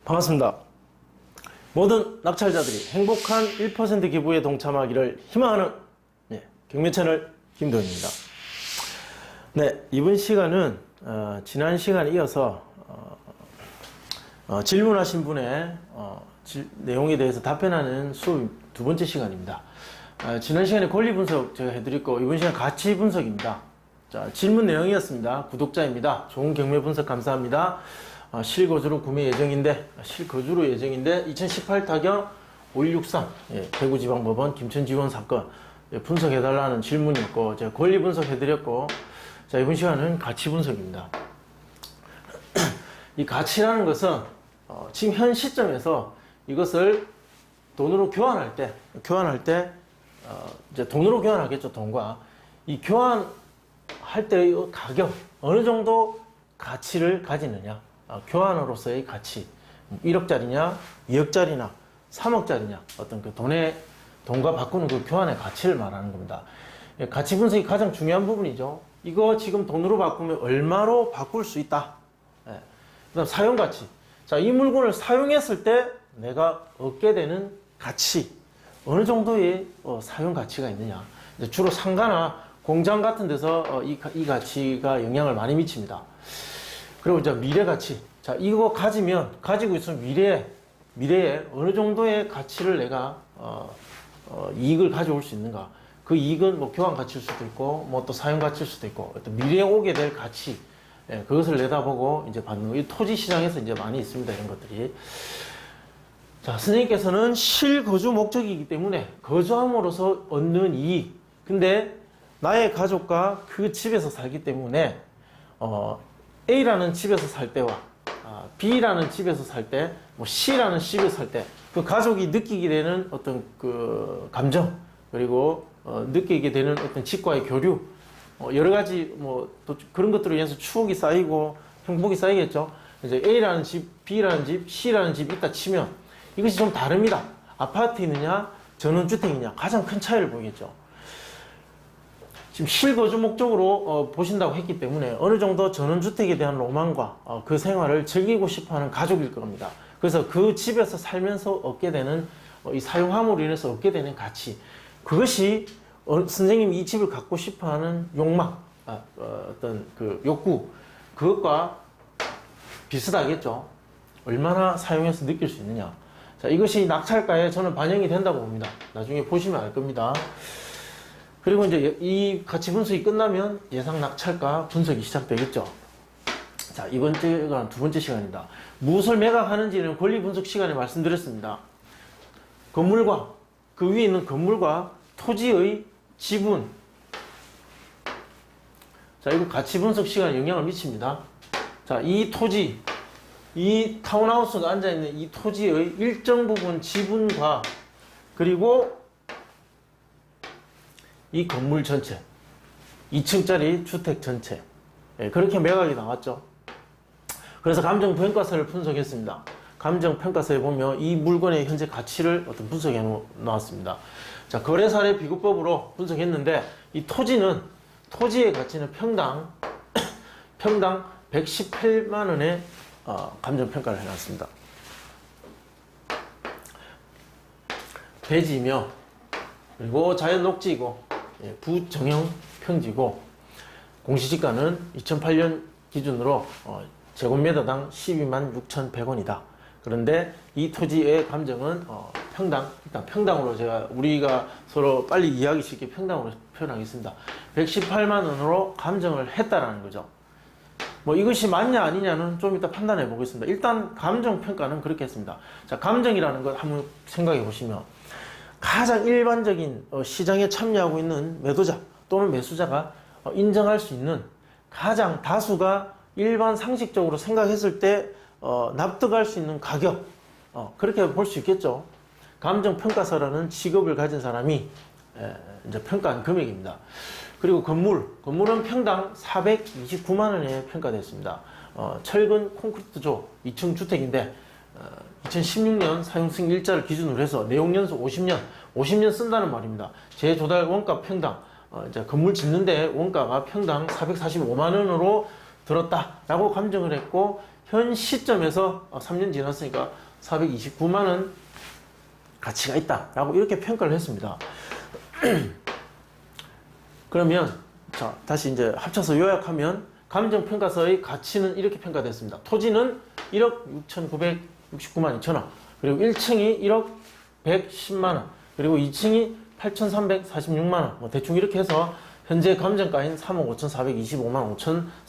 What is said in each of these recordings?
반갑습니다. 모든 낙찰자들이 행복한 1% 기부에 동참하기를 희망하는 경매 채널 김도현입니다. 네, 이번 시간은 지난 시간에 이어서 질문하신 분의 내용에 대해서 답변하는 수업 두 번째 시간입니다. 지난 시간에 권리 분석 제가 해드렸고 이번 시간 가치 분석입니다. 자, 질문 내용이었습니다. 구독자입니다. 좋은 경매 분석 감사합니다. 실거주로 구매 예정인데 2018 타경 5163 대구지방법원 김천지원 사건 분석해달라는 질문이었고 제가 권리 분석해드렸고, 자, 이번 시간은 가치 분석입니다. 이 가치라는 것은 지금 현 시점에서 이것을 돈으로 교환할 때 이제 돈으로 교환하겠죠. 돈과 이 교환할 때의 가격, 어느 정도 가치를 가지느냐, 교환으로서의 가치, 1억짜리냐 2억짜리나 3억짜리냐, 어떤 그 돈과 바꾸는 그 교환의 가치를 말하는 겁니다. 가치 분석이 가장 중요한 부분이죠. 이거 지금 돈으로 바꾸면 얼마로 바꿀 수 있다. 그 다음 사용가치. 자, 이 물건을 사용했을 때 내가 얻게 되는 가치, 어느 정도의 사용가치가 있느냐. 주로 상가나 공장 같은 데서 이 가치가 영향을 많이 미칩니다. 그리고 이제 미래가치. 자, 이거 가지고 있으면 미래에 어느 정도의 가치를 내가 이익을 가져올 수 있는가. 그 이익은 뭐 교환 가치일 수도 있고 뭐 또 사용 가치일 수도 있고 또 미래에 오게 될 가치, 그것을 내다보고 이제 받는 거. 이 토지 시장에서 이제 많이 있습니다, 이런 것들이. 자, 선생님께서는 실거주 목적이기 때문에 거주함으로써 얻는 이익. 근데 나의 가족과 그 집에서 살기 때문에 A라는 집에서 살 때와 B라는 집에서 살 때, 뭐 C라는 집에서 살 때, 그 가족이 느끼게 되는 어떤 그 감정, 그리고 느끼게 되는 어떤 집과의 교류, 여러 가지 뭐 또 그런 것들로 인해서 추억이 쌓이고 행복이 쌓이겠죠. 이제 A라는 집, B라는 집, C라는 집이 있다 치면 이것이 좀 다릅니다. 아파트이느냐, 전원주택이냐, 가장 큰 차이를 보이겠죠. 지금 실거주 목적으로 보신다고 했기 때문에 어느 정도 전원주택에 대한 로망과 그 생활을 즐기고 싶어하는 가족일 겁니다. 그래서 그 집에서 살면서 얻게 되는 이 사용함으로 인해서 얻게 되는 가치, 그것이 선생님이 이 집을 갖고 싶어하는 욕망, 어떤 그 욕구, 그것과 비슷하겠죠. 얼마나 사용해서 느낄 수 있느냐. 자, 이것이 낙찰가에 저는 반영이 된다고 봅니다. 나중에 보시면 알 겁니다. 그리고 이제 이 가치 분석이 끝나면 예상 낙찰가 분석이 시작되겠죠. 자, 이번째가 두 번째 시간입니다. 무엇을 매각하는지는 권리 분석 시간에 말씀드렸습니다. 건물과 그 위에 있는 건물과 토지의 지분. 자, 이거 가치 분석 시간에 영향을 미칩니다. 자, 이 토지, 이 타운하우스가 앉아있는 이 토지의 일정 부분 지분과 그리고 이 건물 전체, 2층짜리 주택 전체, 그렇게 매각이 나왔죠. 그래서 감정평가서를 분석했습니다. 감정평가서에 보면 이 물건의 현재 가치를 어떤 분석해 놓았습니다. 자, 거래사례 비교법으로 분석했는데 이 토지의 가치는 평당 118만 원에 감정평가를 해놨습니다. 대지이며 그리고 자연 녹지이고 부정형 평지고 공시지가는 2008년 기준으로 제곱미터당 12만 6,100원이다. 그런데 이 토지의 감정은 일단 평당으로 우리가 서로 빨리 이해하기 쉽게 평당으로 표현하겠습니다. 118만 원으로 감정을 했다라는 거죠. 뭐 이것이 맞냐 아니냐는 좀 이따 판단해 보겠습니다. 일단 감정평가는 그렇게 했습니다. 자, 감정이라는 것 한번 생각해 보시면 가장 일반적인 시장에 참여하고 있는 매도자 또는 매수자가 인정할 수 있는 가장 다수가 일반 상식적으로 생각했을 때 납득할 수 있는 가격, 그렇게 볼 수 있겠죠. 감정평가서라는 직업을 가진 사람이 이제 평가한 금액입니다. 그리고 건물은 평당 429만 원에 평가됐습니다. 철근 콘크리트조 2층 주택인데 2016년 사용승 일자를 기준으로 해서 내용연수 50년 쓴다는 말입니다. 재조달 원가 평당, 이제 건물 짓는데 원가가 평당 445만 원으로 들었다라고 감정을 했고 현 시점에서 3년 지났으니까 429만 원 가치가 있다라고 이렇게 평가를 했습니다. 그러면 자, 다시 이제 합쳐서 요약하면 감정평가서의 가치는 이렇게 평가됐습니다. 토지는 1억 6,969만 2천원, 그리고 1층이 1억 110만원, 그리고 2층이 8,346만원, 뭐 대충 이렇게 해서 현재 감정가인 3억 5,425만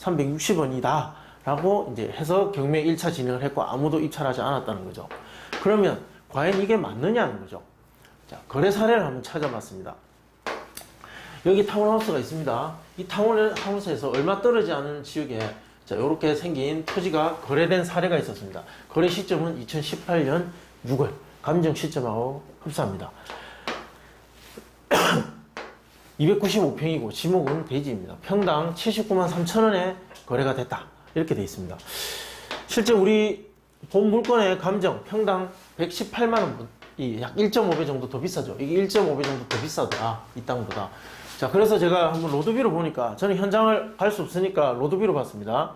5,360원이다 라고 이제 해서 경매 1차 진행을 했고 아무도 입찰하지 않았다는 거죠. 그러면 과연 이게 맞느냐는 거죠. 자, 거래 사례를 한번 찾아봤습니다. 여기 타운하우스가 있습니다. 이 타운하우스에서 얼마 떨어지지 않은 지역에 자, 이렇게 생긴 토지가 거래된 사례가 있었습니다. 거래 시점은 2018년 6월, 감정 시점하고 흡사합니다. 295평이고 지목은 대지입니다. 평당 79만 3천원에 거래가 됐다. 이렇게 되어 있습니다. 실제 우리 본 물건의 감정 평당 118만원, 약 1.5배 정도 더 비싸죠. 이게 1.5배 정도 더 비싸더라. 이 땅보다. 자, 그래서 제가 한번 로드뷰로 보니까 저는 현장을 갈 수 없으니까 로드뷰로 봤습니다.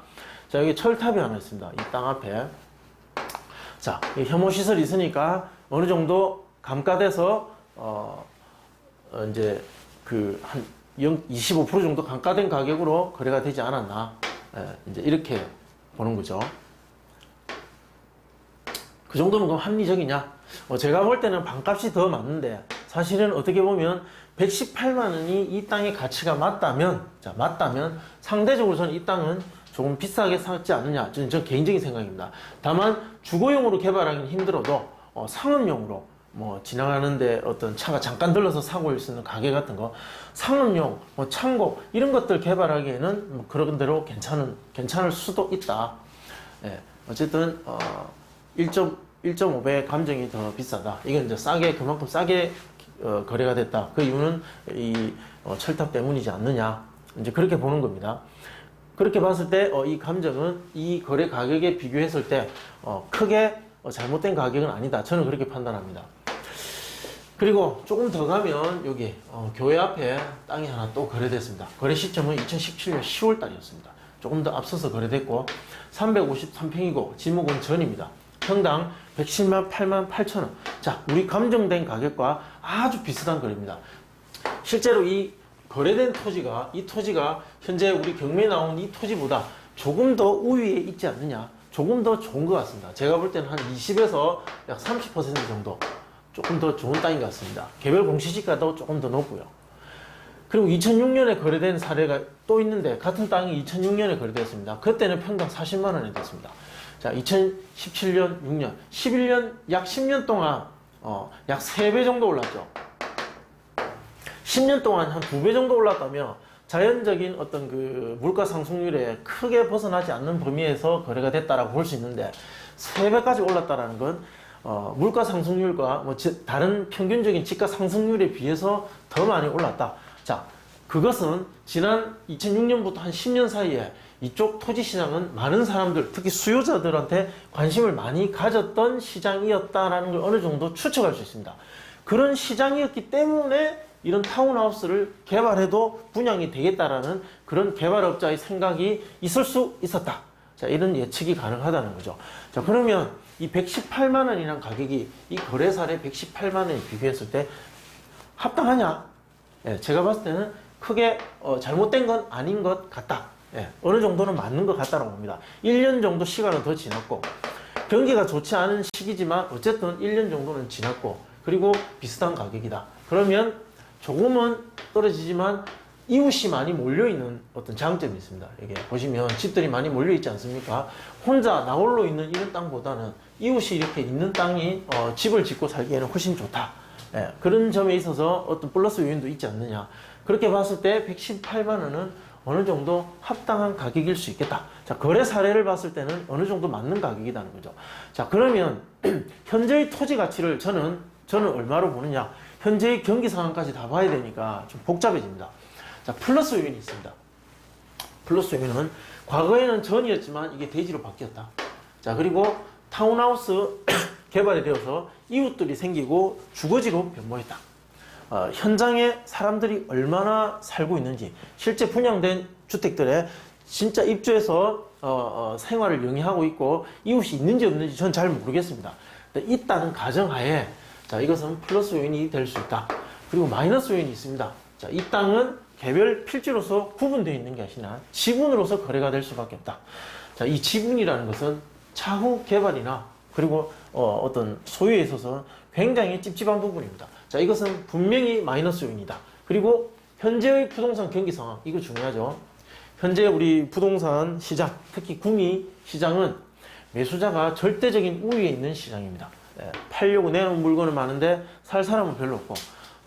자, 여기 철탑이 하나 있습니다. 이 땅 앞에. 자, 혐오시설이 있으니까 어느 정도 감가돼서, 이제 한 25% 정도 감가된 가격으로 거래가 되지 않았나. 이제 이렇게 보는 거죠. 그 정도면 그럼 합리적이냐? 제가 볼 때는 반값이 더 맞는데, 사실은 어떻게 보면 118만원이 이 땅의 가치가 맞다면, 자, 맞다면 상대적으로 저는 이 땅은 조금 비싸게 샀지 않느냐. 저는 개인적인 생각입니다. 다만 주거용으로 개발하기는 힘들어도 상업용으로 뭐 지나가는데 어떤 차가 잠깐 들러서 사고 올 수 있는 가게 같은 거, 상업용, 뭐 창고 이런 것들 개발하기에는 뭐 그런 대로 괜찮을 수도 있다. 예, 어쨌든 1.5배 감정이 더 비싸다. 이건 이제 그만큼 싸게 거래가 됐다. 그 이유는 이 철탑 때문이지 않느냐. 이제 그렇게 보는 겁니다. 그렇게 봤을 때 이 감정은 이 거래 가격에 비교했을 때 크게 잘못된 가격은 아니다. 저는 그렇게 판단합니다. 그리고 조금 더 가면 여기 교회 앞에 땅이 하나 또 거래됐습니다. 거래 시점은 2017년 10월 달이었습니다. 조금 더 앞서서 거래됐고 353평이고 지목은 전입니다. 평당 110만 8만 8천원. 자, 우리 감정된 가격과 아주 비슷한 거래입니다. 실제로 이 거래된 토지가, 이 토지가 현재 우리 경매에 나온 이 토지보다 조금 더 우위에 있지 않느냐, 조금 더 좋은 것 같습니다. 제가 볼 때는 한 20에서 약 30% 정도 조금 더 좋은 땅인 것 같습니다. 개별 공시지가도 조금 더 높고요. 그리고 2006년에 거래된 사례가 또 있는데 같은 땅이 2006년에 거래됐습니다. 그때는 평당 40만 원이 됐습니다. 자, 2017년, 6년, 11년, 약 10년 동안 약 3배 정도 올랐죠. 10년 동안 한 2배 정도 올랐다며 자연적인 어떤 그 물가 상승률에 크게 벗어나지 않는 범위에서 거래가 됐다라고 볼 수 있는데 3배까지 올랐다라는 건 물가 상승률과 뭐 다른 평균적인 집가 상승률에 비해서 더 많이 올랐다. 자, 그것은 지난 2006년부터 한 10년 사이에 이쪽 토지 시장은 많은 사람들, 특히 수요자들한테 관심을 많이 가졌던 시장이었다라는 걸 어느 정도 추측할 수 있습니다. 그런 시장이었기 때문에 이런 타운하우스를 개발해도 분양이 되겠다라는 그런 개발업자의 생각이 있을 수 있었다. 자, 이런 예측이 가능하다는 거죠. 자, 그러면 이 118만 원이라는 가격이 이 거래 사례 118만 원에 비교했을 때 합당하냐? 예, 제가 봤을 때는 크게 잘못된 건 아닌 것 같다. 예, 어느 정도는 맞는 것 같다고 봅니다. 1년 정도 시간은 더 지났고 경기가 좋지 않은 시기지만 어쨌든 1년 정도는 지났고 그리고 비슷한 가격이다. 그러면 조금은 떨어지지만 이웃이 많이 몰려있는 어떤 장점이 있습니다. 이게 보시면 집들이 많이 몰려있지 않습니까? 혼자 나홀로 있는 이런 땅보다는 이웃이 이렇게 있는 땅이 집을 짓고 살기에는 훨씬 좋다. 예, 그런 점에 있어서 어떤 플러스 요인도 있지 않느냐. 그렇게 봤을 때 118만 원은 어느 정도 합당한 가격일 수 있겠다. 자, 거래 사례를 봤을 때는 어느 정도 맞는 가격이라는 거죠. 자, 그러면 현재의 토지 가치를 저는 얼마로 보느냐. 현재의 경기 상황까지 다 봐야 되니까 좀 복잡해집니다. 자, 플러스 요인이 있습니다. 플러스 요인은 과거에는 전이었지만 이게 대지로 바뀌었다. 자, 그리고 타운하우스 개발이 되어서 이웃들이 생기고 주거지로 변모했다. 현장에 사람들이 얼마나 살고 있는지, 실제 분양된 주택들의 진짜 입주해서 생활을 영위하고 있고 이웃이 있는지 없는지 전 잘 모르겠습니다. 있다는 가정하에 자, 이것은 플러스 요인이 될 수 있다. 그리고 마이너스 요인이 있습니다. 자, 이 땅은 개별 필지로서 구분되어 있는 게 아니라 지분으로서 거래가 될 수밖에 없다. 자, 이 지분이라는 것은 차후 개발이나 그리고 어떤 소유에 있어서 굉장히 찝찝한 부분입니다. 자, 이것은 분명히 마이너스 요인이다. 그리고 현재의 부동산 경기 상황, 이거 중요하죠. 현재 우리 부동산 시장, 특히 구미 시장은 매수자가 절대적인 우위에 있는 시장입니다. 팔려고 내놓은 물건은 많은데 살 사람은 별로 없고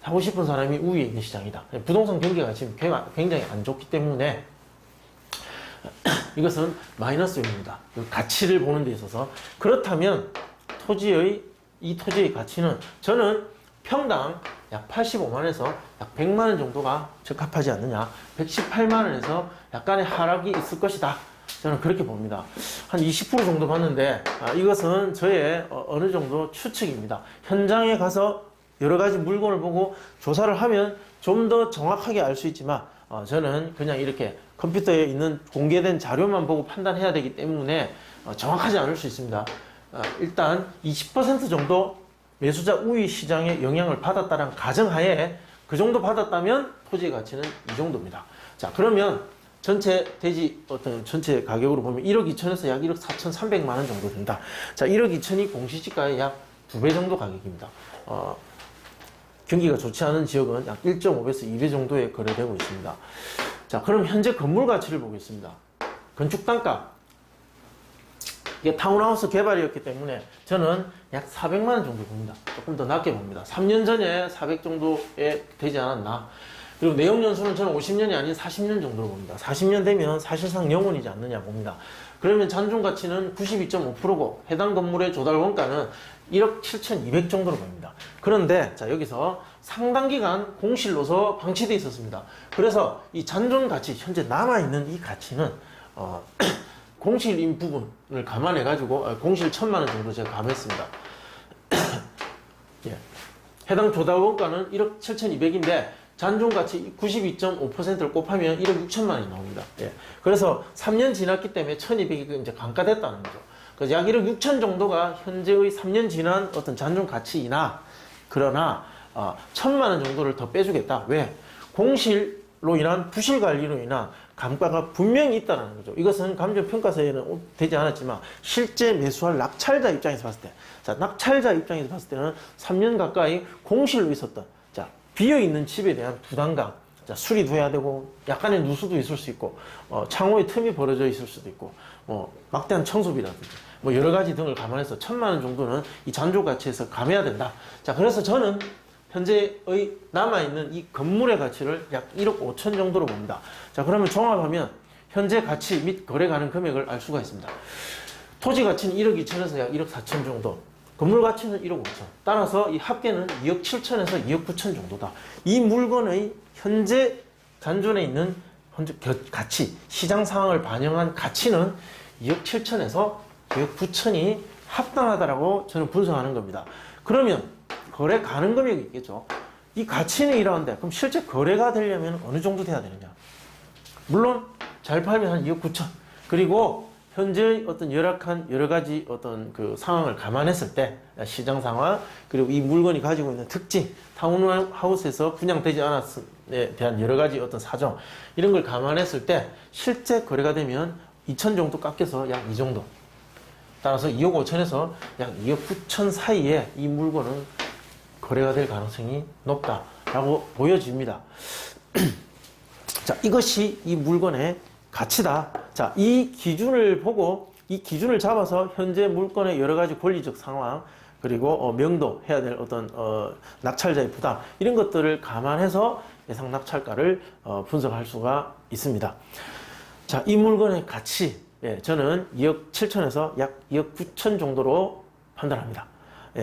사고 싶은 사람이 우위에 있는 시장이다. 부동산 경기가 지금 굉장히 안 좋기 때문에 이것은 마이너스 요인입니다. 가치를 보는 데 있어서. 그렇다면 이 토지의 가치는 저는 평당 약 85만원에서 약 100만원 정도가 적합하지 않느냐. 118만원에서 약간의 하락이 있을 것이다. 저는 그렇게 봅니다. 한 20% 정도 봤는데 이것은 저의 어느 정도 추측입니다. 현장에 가서 여러 가지 물건을 보고 조사를 하면 좀 더 정확하게 알 수 있지만 저는 그냥 이렇게 컴퓨터에 있는 공개된 자료만 보고 판단해야 되기 때문에 정확하지 않을 수 있습니다. 일단 20% 정도 매수자 우위 시장에 영향을 받았다는 가정하에 그 정도 받았다면 토지의 가치는 이 정도입니다. 자, 그러면 전체 대지 전체 가격으로 보면 1억 2천에서 약 1억 4,300만 원 정도 된다. 자, 1억 2천이 공시지가의 약 2배 정도 가격입니다. 경기가 좋지 않은 지역은 약 1.5배에서 2배 정도에 거래되고 있습니다. 자, 그럼 현재 건물 가치를 보겠습니다. 건축 단가. 이게 타운하우스 개발이었기 때문에 저는 약 400만 원 정도 봅니다. 조금 더 낮게 봅니다. 3년 전에 400 정도에 되지 않았나. 그리고 내용 연수는 저는 50년이 아닌 40년 정도로 봅니다. 40년 되면 사실상 영원이지 않느냐 봅니다. 그러면 잔존 가치는 92.5%고 해당 건물의 조달 원가는 1억 7,200 정도로 보입니다. 그런데 자, 여기서 상당 기간 공실로서 방치되어 있었습니다. 그래서 이 잔존 가치, 현재 남아있는 이 가치는 공실인 부분을 감안해 가지고 공실 1,000만 원 정도 제가 감했습니다. 예. 해당 조달 원가는 1억 7,200인데 잔존 가치 92.5%를 곱하면 1억 6천만 원이 나옵니다. 예. 그래서 3년 지났기 때문에 1,200이 이제 감가됐다는 거죠. 그래서 약 1억 6천 정도가 현재의 3년 지난 어떤 잔존 가치이나, 그러나 1,000만 원 정도를 더 빼주겠다. 왜? 공실로 인한 부실 관리로 인한 감가가 분명히 있다는 거죠. 이것은 감정평가서에는 되지 않았지만 실제 매수할 낙찰자 입장에서 봤을 때, 자, 낙찰자 입장에서 봤을 때는 3년 가까이 공실로 있었던, 자, 비어있는 집에 대한 부담감, 자, 수리도 해야 되고 약간의 누수도 있을 수 있고 창호에 틈이 벌어져 있을 수도 있고 막대한 청소비라든지 여러 가지 등을 감안해서 1,000만 원 정도는 이 잔존 가치에서 감해야 된다. 자, 그래서 저는 현재의 남아있는 이 건물의 가치를 약 1억 5천 정도로 봅니다. 자, 그러면 종합하면 현재 가치 및 거래 가능 금액을 알 수가 있습니다. 토지 가치는 1억 2천에서 약 1억 4천 정도, 건물 가치는 1억 5천. 따라서 이 합계는 2억 7천에서 2억 9천 정도다. 이 물건의 현재 잔존에 있는 현재 가치, 시장 상황을 반영한 가치는 2억 7천에서 2억 9천이 합당하다라고 저는 분석하는 겁니다. 그러면 거래 가능 금액이 있겠죠. 이 가치는 이러한데 그럼 실제 거래가 되려면 어느 정도 돼야 되느냐. 물론 잘 팔면 한 2억 9천. 그리고 현재의 어떤 열악한 여러 가지 어떤 그 상황을 감안했을 때, 시장 상황, 그리고 이 물건이 가지고 있는 특징, 타운하우스에서 분양되지 않았음에 대한 여러 가지 어떤 사정, 이런 걸 감안했을 때 실제 거래가 되면 2천 정도 깎여서 약 이 정도. 따라서 2억 5천에서 약 2억 9천 사이에 이 물건은 거래가 될 가능성이 높다라고 보여집니다. 자, 이것이 이 물건의 가치다. 자, 이 기준을 보고 이 기준을 잡아서 현재 물건의 여러 가지 권리적 상황, 그리고 명도 해야 될 어떤 낙찰자의 부담, 이런 것들을 감안해서 예상 낙찰가를 분석할 수가 있습니다. 자, 이 물건의 가치, 저는 2억 7천에서 약 2억 9천 정도로 판단합니다.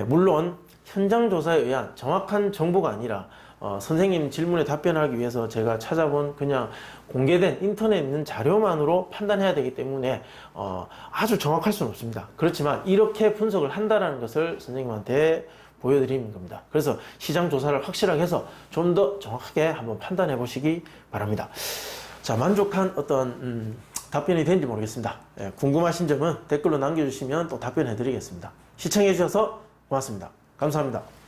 물론 현장 조사에 의한 정확한 정보가 아니라 선생님 질문에 답변하기 위해서 제가 찾아본 그냥 공개된 인터넷에 있는 자료만으로 판단해야 되기 때문에 아주 정확할 수는 없습니다. 그렇지만 이렇게 분석을 한다는 것을 선생님한테 보여드리는 겁니다. 그래서 시장 조사를 확실하게 해서 좀 더 정확하게 한번 판단해 보시기 바랍니다. 자, 만족한 어떤 답변이 되는지 모르겠습니다. 예, 궁금하신 점은 댓글로 남겨주시면 또 답변해 드리겠습니다. 시청해 주셔서 고맙습니다. 감사합니다.